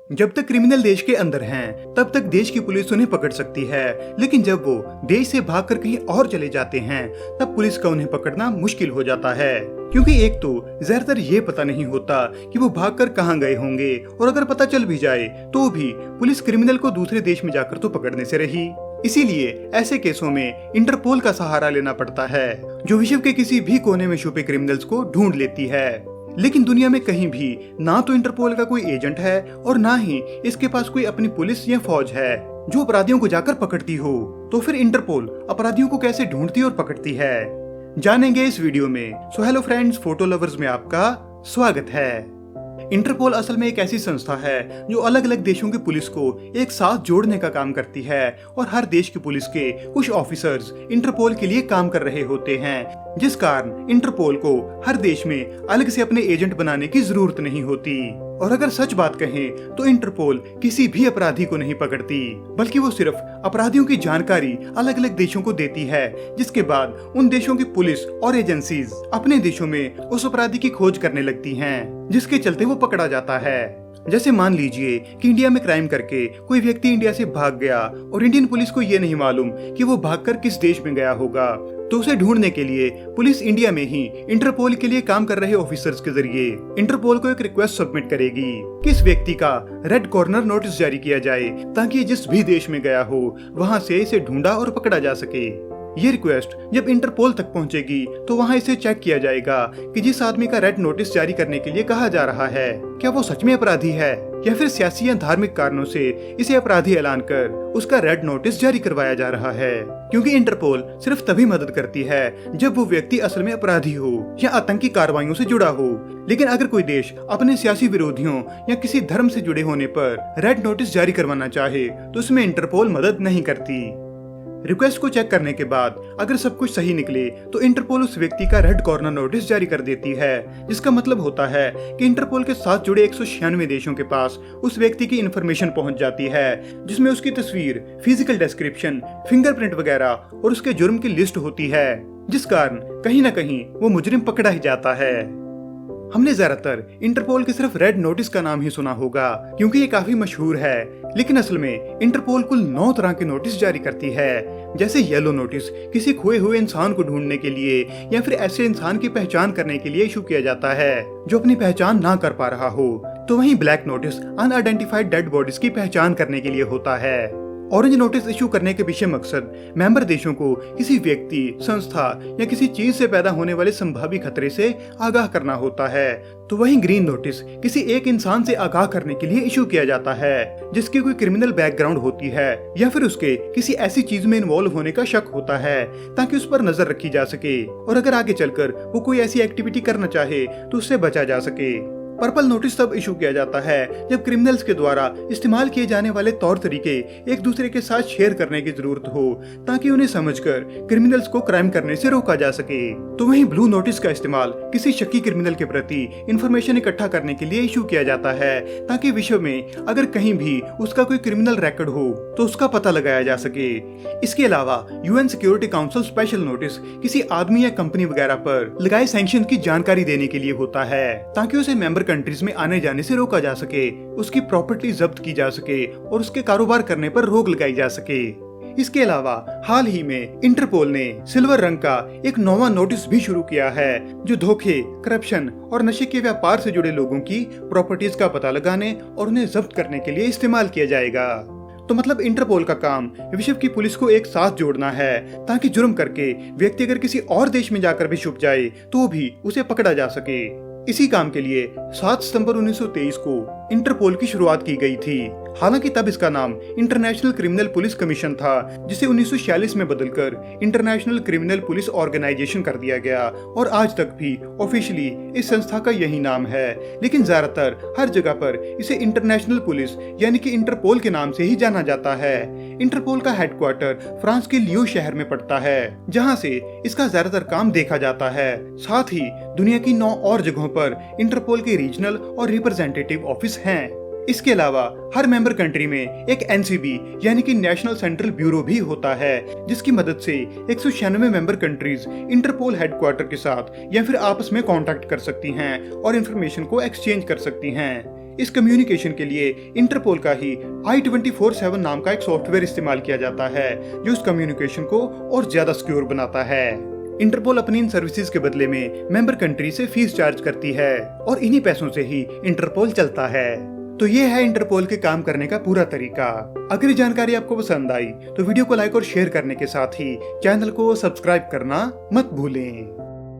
जब तक क्रिमिनल देश के अंदर हैं, तब तक देश की पुलिस उन्हें पकड़ सकती है, लेकिन जब वो देश से भागकर कहीं और चले जाते हैं, तब पुलिस का उन्हें पकड़ना मुश्किल हो जाता है। क्योंकि एक तो ज्यादातर ये पता नहीं होता कि वो भागकर कहाँ गए होंगे, और अगर पता चल भी जाए तो भी पुलिस क्रिमिनल को दूसरे देश में जाकर तो पकड़ने से रही। इसीलिए ऐसे केसों में इंटरपोल का सहारा लेना पड़ता है, जो विश्व के किसी भी कोने में छुपे क्रिमिनल्स को ढूंढ लेती है। लेकिन दुनिया में कहीं भी ना तो इंटरपोल का कोई एजेंट है और ना ही इसके पास कोई अपनी पुलिस या फौज है जो अपराधियों को जाकर पकड़ती हो। तो फिर इंटरपोल अपराधियों को कैसे ढूंढती और पकड़ती है, जानेंगे इस वीडियो में। So hello friends, photo lovers में आपका स्वागत है। इंटरपोल असल में एक ऐसी संस्था है जो अलग अलग देशों की पुलिस को एक साथ जोड़ने का काम करती है, और हर देश की पुलिस के कुछ ऑफिसर्स इंटरपोल के लिए काम कर रहे होते हैं, जिस कारण इंटरपोल को हर देश में अलग से अपने एजेंट बनाने की जरूरत नहीं होती। और अगर सच बात कहें तो इंटरपोल किसी भी अपराधी को नहीं पकड़ती, बल्कि वो सिर्फ अपराधियों की जानकारी अलग अलग देशों को देती है, जिसके बाद उन देशों की पुलिस और एजेंसीज अपने देशों में उस अपराधी की खोज करने लगती हैं, जिसके चलते वो पकड़ा जाता है। जैसे मान लीजिए कि इंडिया में क्राइम करके कोई व्यक्ति इंडिया से भाग गया और इंडियन पुलिस को ये नहीं मालूम कि वो भागकर किस देश में गया होगा, तो उसे ढूंढने के लिए पुलिस इंडिया में ही इंटरपोल के लिए काम कर रहे ऑफिसर्स के जरिए इंटरपोल को एक रिक्वेस्ट सबमिट करेगी कि इस व्यक्ति का रेड कॉर्नर नोटिस जारी किया जाए, ताकि जिस भी देश में गया हो वहां से इसे ढूंढा और पकड़ा जा सके। ये रिक्वेस्ट जब इंटरपोल तक पहुंचेगी तो वहां इसे चेक किया जाएगा कि जिस आदमी का रेड नोटिस जारी करने के लिए कहा जा रहा है, क्या वो सच में अपराधी है या फिर सियासी या धार्मिक कारणों से इसे अपराधी ऐलान कर उसका रेड नोटिस जारी करवाया जा रहा है। क्योंकि इंटरपोल सिर्फ तभी मदद करती है जब वो व्यक्ति असल में अपराधी हो या आतंकी कार्रवाइयों से जुड़ा हो। लेकिन अगर कोई देश अपने सियासी विरोधियों या किसी धर्म से जुड़े होने पर रेड नोटिस जारी करवाना चाहे तो उसमें इंटरपोल मदद नहीं करती। रिक्वेस्ट को चेक करने के बाद अगर सब कुछ सही निकले तो इंटरपोल उस व्यक्ति का रेड कॉर्नर नोटिस जारी कर देती है, जिसका मतलब होता है कि इंटरपोल के साथ जुड़े 196 देशों के पास उस व्यक्ति की इंफॉर्मेशन पहुंच जाती है, जिसमें उसकी तस्वीर, फिजिकल डिस्क्रिप्शन, फिंगरप्रिंट वगैरह और उसके जुर्म की लिस्ट होती है, जिस कारण कहीं न कहीं वो मुजरिम पकड़ा ही जाता है। हमने ज्यादातर इंटरपोल के सिर्फ रेड नोटिस का नाम ही सुना होगा, क्योंकि ये काफी मशहूर है, लेकिन असल में इंटरपोल कुल 9 तरह के नोटिस जारी करती है। जैसे येलो नोटिस किसी खोए हुए इंसान को ढूंढने के लिए या फिर ऐसे इंसान की पहचान करने के लिए इशू किया जाता है जो अपनी पहचान ना कर पा रहा हो। तो वहीं black notice unidentified dead bodies की पहचान करने के लिए होता है। ऑरेंज नोटिस इशू करने के पीछे मकसद मेंबर देशों को किसी व्यक्ति, संस्था या किसी चीज से पैदा होने वाले संभावित खतरे से आगाह करना होता है। तो वहीं ग्रीन नोटिस किसी एक इंसान से आगाह करने के लिए इशू किया जाता है जिसकी कोई क्रिमिनल बैकग्राउंड होती है या फिर उसके किसी ऐसी चीज में इन्वॉल्व होने का शक होता है, ताकि उस पर नजर रखी जा सके और अगर आगे चलकर वो कोई ऐसी एक्टिविटी करना चाहे तो उससे बचा जा सके। पर्पल नोटिस तब इशू किया जाता है जब क्रिमिनल्स के द्वारा इस्तेमाल किए जाने वाले तौर तरीके एक दूसरे के साथ शेयर करने की जरूरत हो, ताकि उन्हें समझकर क्रिमिनल्स को क्राइम करने से रोका जा सके। तो वहीं ब्लू नोटिस का इस्तेमाल किसी शक्की क्रिमिनल के प्रति इंफॉर्मेशन इकट्ठा करने के लिए इशू किया जाता है, ताकि विश्व में अगर कहीं भी उसका कोई क्रिमिनल रिकॉर्ड हो तो उसका पता लगाया जा सके। इसके अलावा UN security council special notice किसी आदमी या कंपनी वगैरह पर लगाए सैंक्शन की जानकारी देने के लिए होता है, ताकि उसे मेंबर कंट्रीज में आने जाने से रोका जा सके, उसकी प्रॉपर्टी जब्त की जा सके और उसके कारोबार करने पर रोक लगाई जा सके। इसके अलावा हाल ही में इंटरपोल ने सिल्वर रंग का एक नया नोटिस भी शुरू किया है, जो धोखे, करप्शन और नशे के व्यापार से जुड़े लोगों की प्रॉपर्टीज का पता लगाने और उन्हें जब्त करने के लिए इस्तेमाल किया जाएगा। तो मतलब इंटरपोल का काम विश्व की पुलिस को एक साथ जोड़ना है, ताकि जुर्म करके व्यक्ति अगर किसी और देश में जाकर भी छुप जाए तो भी उसे पकड़ा जा सके। इसी काम के लिए 7 सितंबर 1923 को इंटरपोल की शुरुआत की गई थी। हालांकि तब इसका नाम इंटरनेशनल क्रिमिनल पुलिस कमीशन था, जिसे 1946 में बदलकर इंटरनेशनल क्रिमिनल पुलिस ऑर्गेनाइजेशन कर दिया गया, और आज तक भी ऑफिशियली इस संस्था का यही नाम है। लेकिन ज्यादातर हर जगह पर इसे इंटरनेशनल पुलिस यानी कि इंटरपोल के नाम से ही जाना जाता है। इंटरपोल का हेडक्वार्टर फ्रांस के लियो शहर में पड़ता है, जहाँ से इसका ज्यादातर काम देखा जाता है। साथ ही दुनिया की 9 और जगहों पर इंटरपोल के रीजनल और रिप्रेजेंटेटिव ऑफिस हैं। इसके अलावा हर मेंबर कंट्री में एक एनसीबी यानी कि नेशनल सेंट्रल ब्यूरो भी होता है, जिसकी मदद से 196 मेंबर कंट्रीज इंटरपोल हेडक्वार्टर के साथ या फिर आपस में कांटेक्ट कर सकती हैं और इंफॉर्मेशन को एक्सचेंज कर सकती हैं। इस कम्युनिकेशन के लिए इंटरपोल का ही I-24/7 नाम का एक सॉफ्टवेयर इस्तेमाल किया जाता है जो इस कम्युनिकेशन को और ज्यादा सिक्योर बनाता है। इंटरपोल अपनी इन सर्विसेज के बदले में मेंबर कंट्री से फीस चार्ज करती है और इन्हीं पैसों से ही इंटरपोल चलता है। तो ये है इंटरपोल के काम करने का पूरा तरीका। अगर ये जानकारी आपको पसंद आई तो वीडियो को लाइक और शेयर करने के साथ ही चैनल को सब्सक्राइब करना मत भूलें।